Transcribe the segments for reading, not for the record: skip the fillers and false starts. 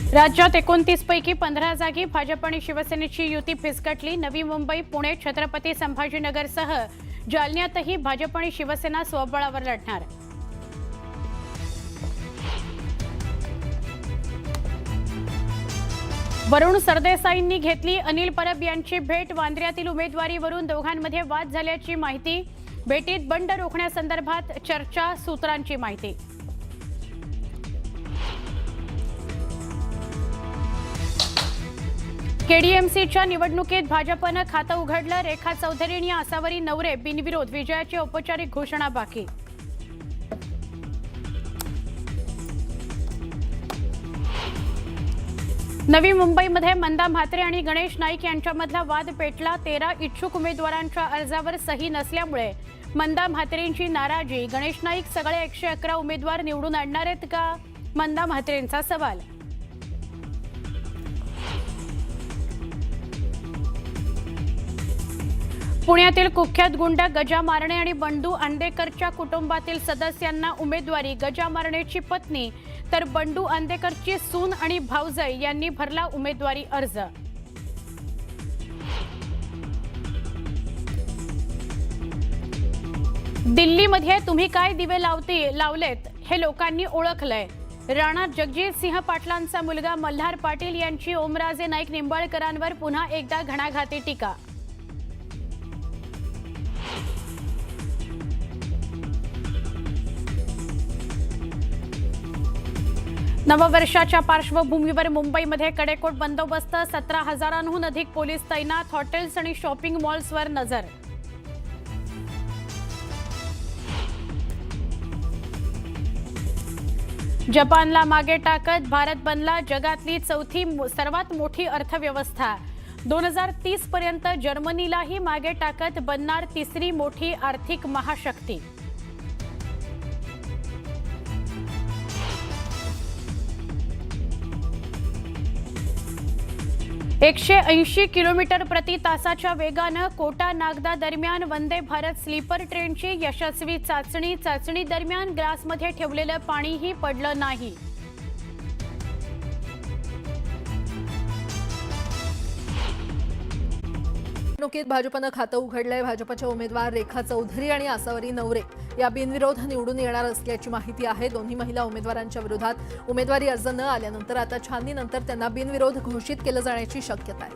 राज्यात 29 पैकी 15 जागी भाजप आणि शिवसेनेची युती फिसकटली। नवी मुंबई, पुणे, छत्रपती संभाजीनगरसह जालन्यातही भाजप आणि शिवसेना स्वबळावर लढणार। वरुण सरदेसाईंनी घेतली अनिल परब यांची भेट। वांद्र्यातील उमेदवारीवरून दोघांमध्ये वाद झाल्याची माहिती। भेटीत बंड रोखण्यासंदर्भात चर्चा, सूत्रांची माहिती। केडीएमसीच्या निवडणुकीत भाजपनं खातं उघडलं। रेखा चौधरी आणि आसावरी नवरे बिनविरोध, विजयाची औपचारिक घोषणा बाकी। नवी मुंबईमध्ये मंदा म्हात्रे आणि गणेश नाईक यांच्यामधला वाद पेटला। 13 इच्छुक उमेदवारांच्या अर्जावर सही नसल्यामुळे मंदा म्हात्रेंची नाराजी। गणेश नाईक सगळे 111 उमेदवार निवडून आणणार आहेत का, मंदा म्हात्रेंचा सवाल। पुण्यातील कुख्यात गुंड गजा मारणे आणि बंडू आंदेकरच्या कुटुंबातील सदस्यांना उमेदवारी। गजा मारणेची पत्नी तर बंडू आंदेकरची सून आणि भाऊजाई यांनी भरला उमेदवारी अर्ज। दिल्लीमध्ये तुम्ही काय दिवे लावलेत हे लोकांनी ओळखलंय। राणा जगजीत सिंह पाटलांचा मुलगा मल्हार पाटील यांची ओमराजे नाईक निंबाळकरांवर पुन्हा एकदा घणाघाती टीका। नववर्षाच्या पार्श्वभूमीवर मुंबईमध्ये कडेकोट बंदोबस्त। 17,000हून अधिक पोलीस तैनात। हॉटेल्स आणि शॉपिंग मॉल्सवर नजर। जपानला मागे टाकत भारत बनला जगातली चौथी सर्वात मोठी अर्थव्यवस्था। 2030 पर्यंत जर्मनीलाही मागे टाकत बनणार तिसरी मोठी आर्थिक महाशक्ती। 180 किलोमीटर प्रति तासाच्या वेगानं कोटा नागदा दरम्यान वंदे भारत स्लीपर ट्रेनची यशस्वी चाचणी। चाचणी दरम्यान ग्लासमध्ये ठेवलेलं पाणीही पडलं नाही। निवडणुकीत भाजपनं खातं उघडलंय। भाजपच्या उमेदवार रेखा चौधरी आणि आसावरी नवरे या बिनविरोध निवडून येणार असल्याची माहिती आहे। दोन्ही महिला उमेदवारांच्या विरोधात उमेदवारी अर्ज न आल्यानंतर आता छाननीनंतर त्यांना बिनविरोध घोषित केलं जाण्याची शक्यता आहे।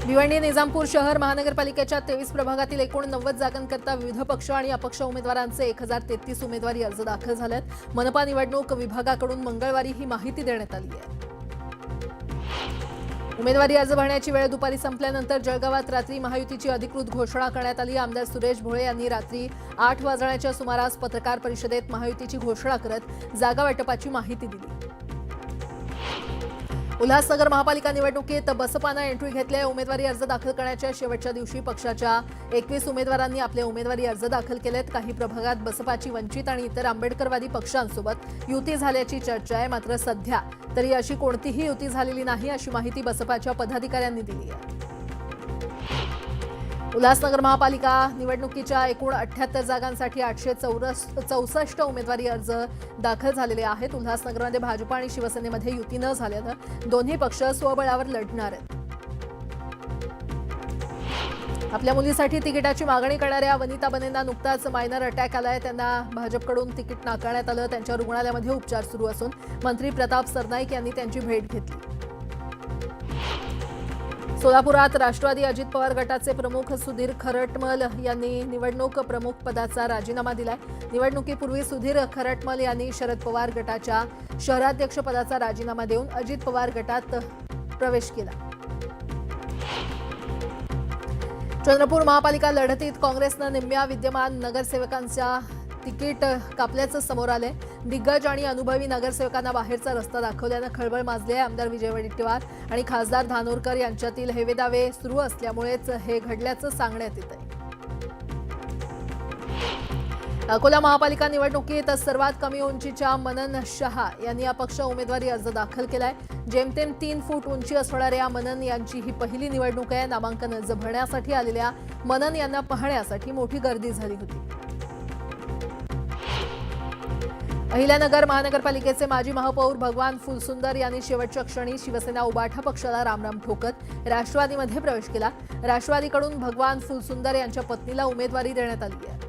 भिवंडी निजामपूर शहर महानगरपालिकेच्या 23 प्रभागातील एकूण 90 जागांकरता विविध पक्ष आणि अपक्ष उमेदवारांचे 1033 उमेदवारी अर्ज दाखल झालेत। मनपा निवडणूक विभागाकडून मंगळवारी ही माहिती देण्यात आली आहे। उमेदवारी अर्ज भरण्याची वेळ दुपारी संपल्यानंतर जळगावात रात्री महायुतीची अधिकृत घोषणा करण्यात आली। आमदार सुरेश भोळे यांनी रात्री 8 वाजण्याच्या सुमारास पत्रकार परिषदेत महायुतीची घोषणा करत जागा वाटपाची माहिती दिली। उल्हासनगर महापालिका निवडणुकीत बसपानं एंट्री घेतली आहे। उमेदवारी अर्ज दाखल करण्याच्या शेवटच्या दिवशी पक्षाच्या 21 उमेदवारांनी आपले उमेदवारी अर्ज दाखल केलेत। काही प्रभागात बसपाची वंचित आणि इतर आंबेडकरवादी पक्षांसोबत युती झाल्याची चर्चा आहे, मात्र सध्या तरी अशी कोणतीही युती झालेली नाही, अशी माहिती बसपाच्या पदाधिकाऱ्यांनी दिली आहे। उल्हासनगर महापालिका निवडणुकीच्या एकूण 78 जागांसाठी 864 उमेदवारी अर्ज दाखल झालेले आहेत। उल्हासनगरमध्ये भाजप आणि शिवसेनेमध्ये युती न झाल्यानं दोन्ही पक्ष स्वबळावर लढणार आहेत। आपल्या मुलीसाठी तिकिटाची मागणी करणाऱ्या वनिता बनेंना नुकताच मायनर अटॅक आलाय। त्यांना भाजपकडून तिकीट नाकारण्यात आलं। त्यांच्या रुग्णालयामध्ये उपचार सुरू असून मंत्री प्रताप सरनाईक यांनी त्यांची भेट घेतली। सोलापुरात राष्ट्रवादी अजित पवार गटाचे प्रमुख सुधीर खरटमल यांनी निवडणूक प्रमुख पदाचा राजीनामा दिलाय। निवडणुकीपूर्वी सुधीर खरटमल यांनी शरद पवार गटाच्या शहराध्यक्ष पदाचा राजीनामा देऊन अजित पवार गटात प्रवेश केला। चंद्रपूर महापालिका लढतीत काँग्रेसनं निम्म्या विद्यमान नगरसेवकांच्या तिकीट कापल्याचं समोर आलंय। दिग्गज आणि अनुभवी नगरसेवकांना बाहेरचा रस्ता दाखवल्यानं खळबळ माजली आहे। आमदार विजय वडेट्टीवार आणि खासदार धानोरकर यांच्यातील हेवेदावे सुरू असल्यामुळेच हे घडल्याचं सांगण्यात येत आहे। अकोला महापालिका निवडणुकीत सर्वात कमी उंचीच्या मनन शहा यांनी अपक्ष उमेदवारी अर्ज दाखल केलाय। जेमतेम 3 फूट उंची असणाऱ्या मनन यांची ही पहिली निवडणूक आहे। नामांकन अर्ज भरण्यासाठी आलेल्या मनन यांना पाहण्यासाठी मोठी गर्दी झाली होती। अहिल्यानगर महानगरपालिकेचे माजी महापौर भगवान फुलसुंदर यांनी शेवटच्या क्षणी शिवसेना उबाठा पक्षाला रामराम ठोकत राष्ट्रवादीमध्ये प्रवेश केला. राष्ट्रवादीकडून भगवान फुलसुंदर यांच्या पत्नीला उमेदवारी देण्यात आली आहे.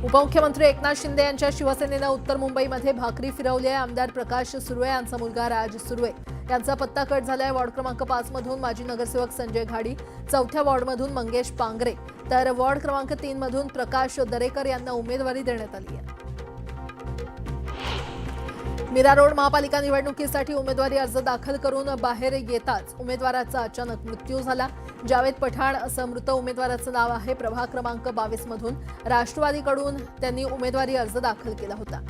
उपमुख्यमंत्री एकनाथ शिंदे यांच्या शिवसेनेनं उत्तर मुंबईमध्ये भाकरी फिरवली आहे. आमदार प्रकाश सुर्वे यांचा मुलगा राज सुर्वे यांचा पत्ता कट झालाय. वॉर्ड क्रमांक 5 मधून माजी नगरसेवक संजय घाडी, 4थ्या वॉर्डमधून मंगेश पांगरे, तर वॉर्ड क्रमांक 3 मधून प्रकाश दरेकर यांना उमेदवारी देण्यात आली आहे. मीरा रोड महापालिका निवडणुकीसाठी उमेदवारी अर्ज दाखल करून बाहेर येताच उमेदवाराचा अचानक मृत्यू झाला. जावेद पठाण असं मृत उमेदवाराचं नाव आहे. प्रभाग क्रमांक 22 मधून राष्ट्रवादीकडून त्यांनी उमेदवारी अर्ज दाखल केला होता.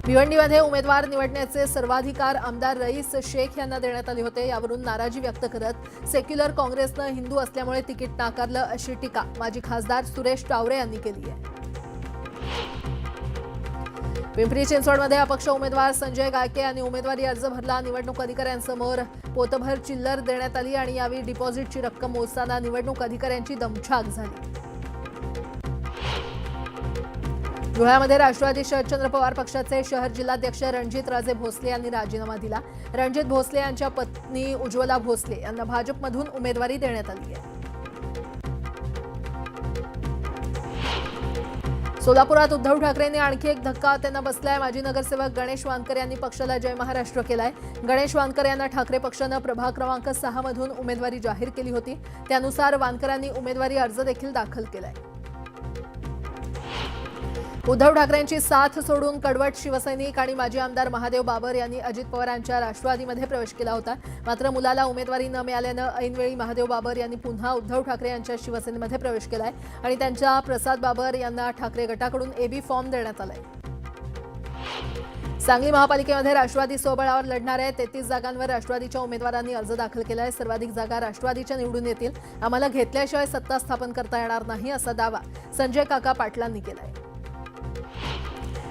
भिवंडीमध्ये उमेदवार निवडण्याचे सर्वाधिकार आमदार रईस शेख यांना देण्यात आले होते. यावरून नाराजी व्यक्त करत सेक्युलर काँग्रेसनं हिंदू असल्यामुळे तिकीट नाकारलं अशी टीका माजी खासदार सुरेश टावरे यांनी केली आहे. पिंपरी चिंचवडमध्ये अपक्ष उमेदवार संजय गायके यांनी उमेदवारी अर्ज भरला. निवडणूक अधिकाऱ्यांसमोर पोतभर चिल्लर देण्यात आली आणि यावेळी डिपॉझिटची रक्कम मोजताना निवडणूक अधिकाऱ्यांची दमछाक झाली. धुळ्यामध्ये राष्ट्रवादी शरदचंद्र पवार पक्षाचे शहर जिल्हाध्यक्ष रणजित राजे भोसले यांनी राजीनामा दिला. रणजित भोसले यांच्या पत्नी उज्ज्वला भोसले यांना भाजपमधून उमेदवारी देण्यात आली आहे. सोलापुरात उद्धव ठाकरेंनी आणखी एक धक्का त्यांना बसलाय. माजी नगरसेवक गणेश वानकर यांनी पक्षाला जय महाराष्ट्र केलाय. गणेश वानकर यांना ठाकरे पक्षानं प्रभाग क्रमांक 6 मधून उमेदवारी जाहीर केली होती. त्यानुसार वानकरांनी उमेदवारी अर्ज देखील दाखल केलाय. उद्धव ठाकरेंची साथ सोडून कडवट शिवसैनिक आणि माजी आमदार महादेव बाबर यांनी अजित पवारांच्या राष्ट्रवादीमध्ये प्रवेश केला होता. मात्र मुलाला उमेदवारी न मिळाल्यानं ऐनवेळी महादेव बाबर यांनी पुन्हा उद्धव ठाकरे यांच्या शिवसेनेमध्ये प्रवेश केलाय आणि त्यांच्या प्रसाद बाबर यांना ठाकरे गटाकडून एबी फॉर्म देण्यात आलाय. सांगली महापालिकेमध्ये राष्ट्रवादी स्वबळावर लढणार आहे. 33 जागांवर राष्ट्रवादीच्या उमेदवारांनी अर्ज दाखल केलाय. सर्वाधिक जागा राष्ट्रवादीच्या निवडून येतील. आम्हाला घेतल्याशिवाय सत्ता स्थापन करता येणार नाही असा दावा संजय काका पाटलांनी केलाय.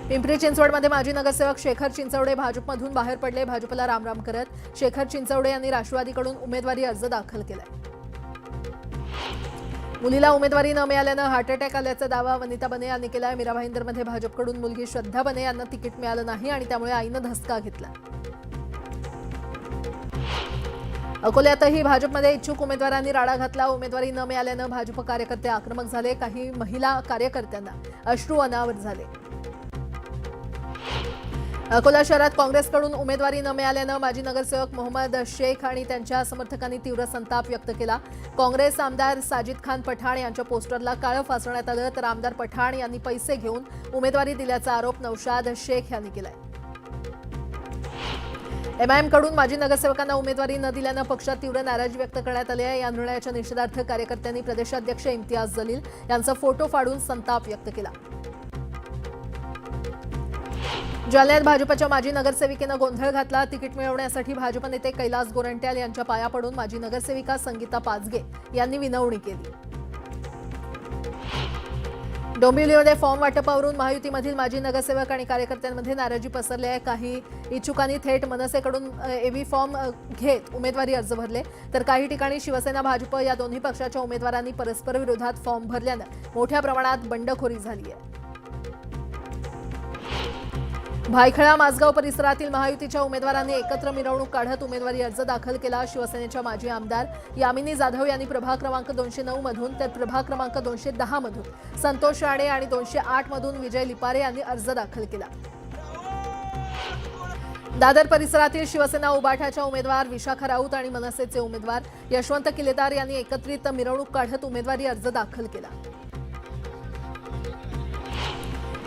पिंपरी चिंचवडमध्ये माजी नगरसेवक शेखर चिंचवडे भाजपमधून बाहेर पडले. भाजपला रामराम करत शेखर चिंचवडे यांनी राष्ट्रवादीकडून उमेदवारी अर्ज दाखल केलाय. मुलीला उमेदवारी न मिळाल्यानं हार्ट अटॅक आल्याचा दावा वनिता बने यांनी केलाय. मीरा भाईंदरमध्ये भाजपकडून मुलगी श्रद्धा बने यांना तिकीट मिळालं नाही आणि त्यामुळे आईनं धसका घेतला. अकोल्यातही भाजपमध्ये इच्छुक उमेदवारांनी राडा घातला. उमेदवारी न मिळाल्यानं भाजप कार्यकर्ते आक्रमक झाले. काही महिला कार्यकर्त्यांना अश्रू अनावर झाले. अकोला शहरात काँग्रेसकडून उमेदवारी न मिळाल्यानं माजी नगरसेवक मोहम्मद शेख आणि त्यांच्या समर्थकांनी तीव्र संताप व्यक्त केला. काँग्रेस आमदार साजिद खान पठाण यांच्या पोस्टरला काळं फासण्यात आलं, तर आमदार पठाण यांनी पैसे घेऊन उमेदवारी दिल्याचा आरोप नौशाद शेख यांनी केलाय. एमआयएमकडून माजी नगरसेवकांना उमेदवारी न दिल्यानं पक्षात तीव्र नाराजी व्यक्त करण्यात आली आहे. या निर्णयाच्या निषेधार्थ कार्यकर्त्यांनी प्रदेशाध्यक्ष इम्तियाज जलील यांचा फोटो फाडून संताप व्यक्त केला. जालन्यात भाजपच्या माजी नगरसेविकेनं गोंधळ घातला. तिकीट मिळवण्यासाठी भाजप नेते कैलास गोरंट्याल यांच्या पाया पडून माजी नगरसेविका संगीता पाचगे यांनी विनवणी केली. डोंबिवलीमध्ये फॉर्म वाटपावरून महायुतीमधील माजी नगरसेवक आणि कार्यकर्त्यांमध्ये नाराजी पसरली आहे. काही इच्छुकांनी थेट मनसेकडून एबी फॉर्म घेत उमेदवारी अर्ज भरले, तर काही ठिकाणी शिवसेना भाजप या दोन्ही पक्षाच्या उमेदवारांनी परस्पर विरोधात फॉर्म भरल्यानं मोठ्या प्रमाणात बंडखोरी झाली आहे. भायखळा माजगाव परिसरातील महायुतीच्या उमेदवारांनी एकत्र मिरवणूक काढत उमेदवारी अर्ज दाखल केला. शिवसेनेच्या माजी आमदार यामिनी जाधव यांनी प्रभाग क्रमांक 209 मधून तर प्रभाग क्रमांक 210 मधून संतोष राणे आणि 208 मधून विजय लिपारे यांनी अर्ज दाखल केला. दादर परिसरातील शिवसेना उबाठाच्या उमेदवार विशाखा राऊत आणि मनसेचे उमेदवार यशवंत किलेदार यांनी एकत्रित मिरवणूक काढत उमेदवारी अर्ज दाखल केला.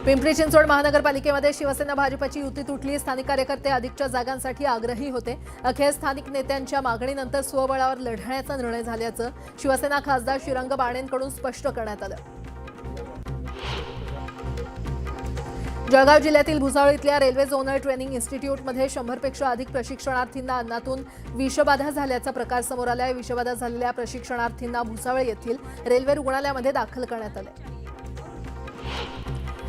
पिंपरी चिंचवड महानगरपालिकेमध्ये शिवसेना भाजपची युती तुटली. स्थानिक कार्यकर्ते अधिकच्या जागांसाठी आग्रही होते. अखेर स्थानिक नेत्यांच्या मागणीनंतर स्वबळावर लढण्याचा निर्णय झाल्याचं शिवसेना खासदार श्रीरंग बाणेंकडून स्पष्ट करण्यात आलं. जळगाव जिल्ह्यातील भुसावळ इथल्या रेल्वे झोनल ट्रेनिंग इन्स्टिट्यूटमध्ये 100पेक्षा अधिक प्रशिक्षणार्थींना अन्नातून विषबाधा झाल्याचा प्रकार समोर आलाय. विषबाधा झालेल्या प्रशिक्षणार्थींना भुसावळ येथील रेल्वे रुग्णालयामध्ये दाखल करण्यात आले.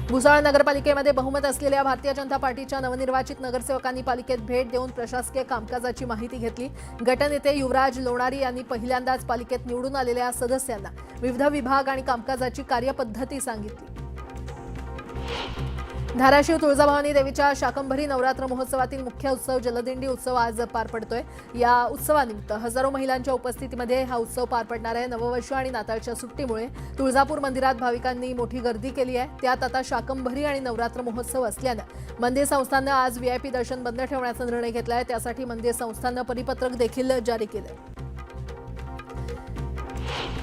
भुसावळ नगरपालिकेमध्ये बहुमत असलेल्या भारतीय जनता पार्टीच्या नवनिर्वाचित नगरसेवकांनी पालिकेत भेट देऊन प्रशासकीय कामकाजाची माहिती घेतली। गटनेते युवराज लोणारी यांनी पहिल्यांदाच पालिकेत निवडून आलेल्या सदस्यांना विविध विभाग आणि कामकाजाची कार्यपद्धती सांगितली। धाराशिव तुळजाभवानी देवीच्या शाकंभरी नवरात्र महोत्सवातील मुख्य उत्सव जलदिंडी उत्सव आज पार पडतोय। या उत्सवानिमित्त हजारो महिलांच्या उपस्थितीमध्ये हा उत्सव पार पडणार आहे। नववर्ष आणि नाताळच्या सुट्टीमुळे तुळजापूर मंदिरात भाविकांनी मोठी गर्दी केली आहे। त्यात आता शाकंभरी आणि नवरात्र महोत्सव असल्यानं मंदिर संस्थाननं आज व्हीआयपी दर्शन बंद ठेवण्याचा निर्णय घेतला आहे। त्यासाठी मंदिर संस्थाननं परिपत्रक देखील जारी केलं।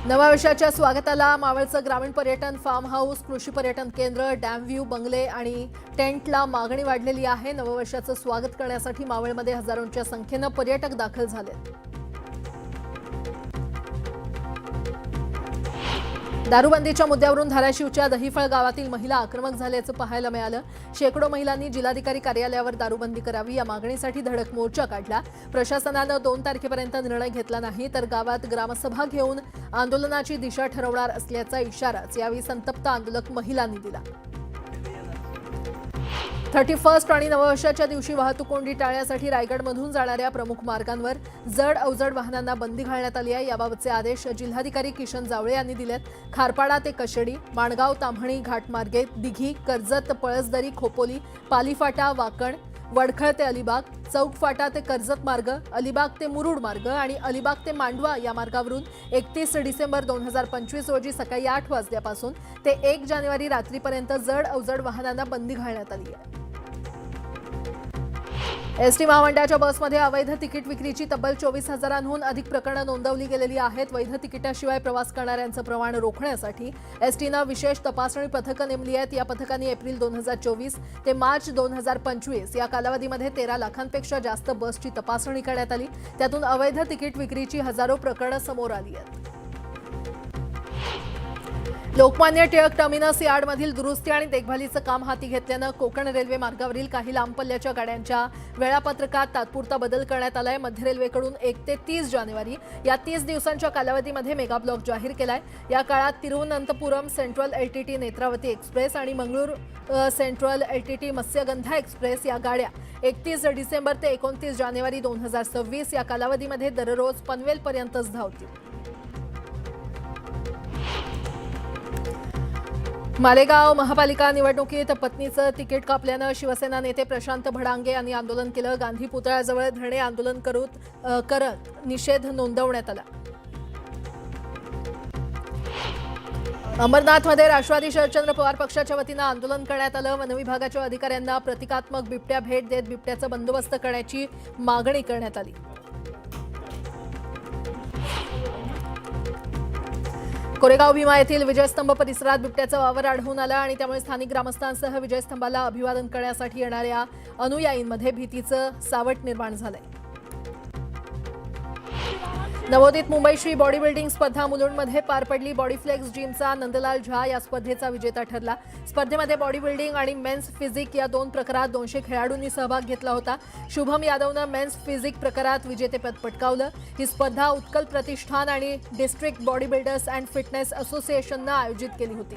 नव्या वर्षाच्या स्वागताला मावळचं ग्रामीण पर्यटन फार्म हाऊस, कृषी पर्यटन केंद्र, डॅम व्ह्यू बंगले आणि टेंटला मागणी वाढलेली आहे। नववर्षाचं स्वागत करण्यासाठी मावळमध्ये हजारोंच्या संख्येनं पर्यटक दाखल झाले। दारूबंदीच्या मुद्द्यावरून धाराशिवच्या दहिफळ गावातील महिला आक्रमक झाल्याचं पाहायला मिळालं। शेकडो महिलांनी जिल्हाधिकारी कार्यालयावर दारूबंदी करावी या मागणीसाठी धडक मोर्चा काढला। प्रशासनानं 2 तारखेपर्यंत निर्णय घेतला नाही तर गावात ग्रामसभा घेऊन आंदोलनाची दिशा ठरवणार असल्याचा इशाराच यावेळी संतप्त आंदोलक महिलांनी दिला। 31 आणि नववर्षाच्या दिवशी वाहतूक कोंडी टाळण्यासाठी रायगडमधून जाणाऱ्या प्रमुख मार्गांवर जड अवजड वाहनांना बंदी घालण्यात आली आहे। याबाबतचे आदेश जिल्हाधिकारी किशन जावळे यांनी दिलेत। खारपाडा ते कशेडी, माणगाव ताम्हणी घाटमार्गे, दिघी, कर्जत, पळसदरी, खोपोली, पालीफाटा, वाकण, वडखळ ते अलिबाग, चौक फाटा ते कर्जत मार्ग, अलिबाग ते मुरुड मार्ग आणि अलिबाग ते मांडवा या मार्गावरून 31 डिसेंबर 2025 रोजी सकाळी 8 वाजल्यापासून ते 1 जानेवारी रात्रीपर्यंत जड अवजड वाहनांना बंदी घालण्यात आली आहे। एसटी महामंडळाच्या बसमध्ये अवैध तिकीट विक्रीची तब्बल 24,000हून अधिक प्रकरणं नोंदवली गेलेली आहेत। वैध तिकिटाशिवाय प्रवास करणाऱ्यांचं प्रमाण रोखण्यासाठी एसटीनं विशेष तपासणी पथकं नेमली आहेत। या पथकांनी एप्रिल 2024 ते मार्च 2025 या कालावधीमध्ये 13 लाखांपेक्षा जास्त बसची तपासणी करण्यात आली। त्यातून अवैध तिकीट विक्रीची हजारो प्रकरणं समोर आली आहेत। लोकमान्य टिळक टर्मिनस यार्डमधील दुरुस्ती आणि देखभालीचं काम हाती घेतल्यानं कोकण रेल्वे मार्गावरील काही लांब पल्ल्याच्या गाड्यांच्या वेळापत्रकात तात्पुरता बदल करण्यात आलाय। मध्य रेल्वेकडून 1 ते 30 जानेवारी या 30 दिवसांच्या कालावधीमध्ये मेगा ब्लॉक जाहीर केलाय। या काळात Thiruvananthapuram central LTT Netravati express आणि Mangaluru central LTT Matsyagandha express या गाड्या 31 डिसेंबर ते 29 जानेवारी 2026 या कालावधीमध्ये दररोज पनवेलपर्यंतच धावतील। मालेगाव महापालिका निवडणुकीत पत्नीचं तिकीट कापल्यानं शिवसेना नेते प्रशांत भडांगे यांनी आंदोलन केलं। गांधी पुतळ्याजवळ धरणे आंदोलन करत निषेध नोंदवण्यात आला। अंबरनाथमध्ये राष्ट्रवादी शरदचंद्र पवार पक्षाच्या वतीनं आंदोलन करण्यात आलं। वनविभागाच्या अधिकाऱ्यांना प्रतिकात्मक बिबट्या भेट देत बिबट्याचा बंदोबस्त करण्याची मागणी करण्यात आली। कोरेगाव भीमा येथील विजयस्तंभ परिसरात बिबट्याचा वावर आढळून आला आणि त्यामुळे स्थानिक ग्रामस्थांसह विजयस्तंभाला अभिवादन करण्यासाठी येणाऱ्या अनुयायींमध्ये भीतीचं सावट निर्माण झालंय। नवोदित मुंबई श्री बॉडी बिल्डिंग स्पर्धा मुलुंडमध्ये पार पडली। बॉडीफ्लेक्स जिमचा नंदलाल झा या स्पर्धेचा विजेता ठरला। स्पर्धेमध्ये बॉडी बिल्डिंग आणि मेन्स फिजिक या 2 प्रकारात 200 खेळाडूंनी सहभाग घेतला होता। शुभम यादवनं मेन्स फिजिक प्रकारात विजेतेपद पटकावलं। ही स्पर्धा उत्कल प्रतिष्ठान आणि district body builders and fitness असोसिएशननं आयोजित केली होती।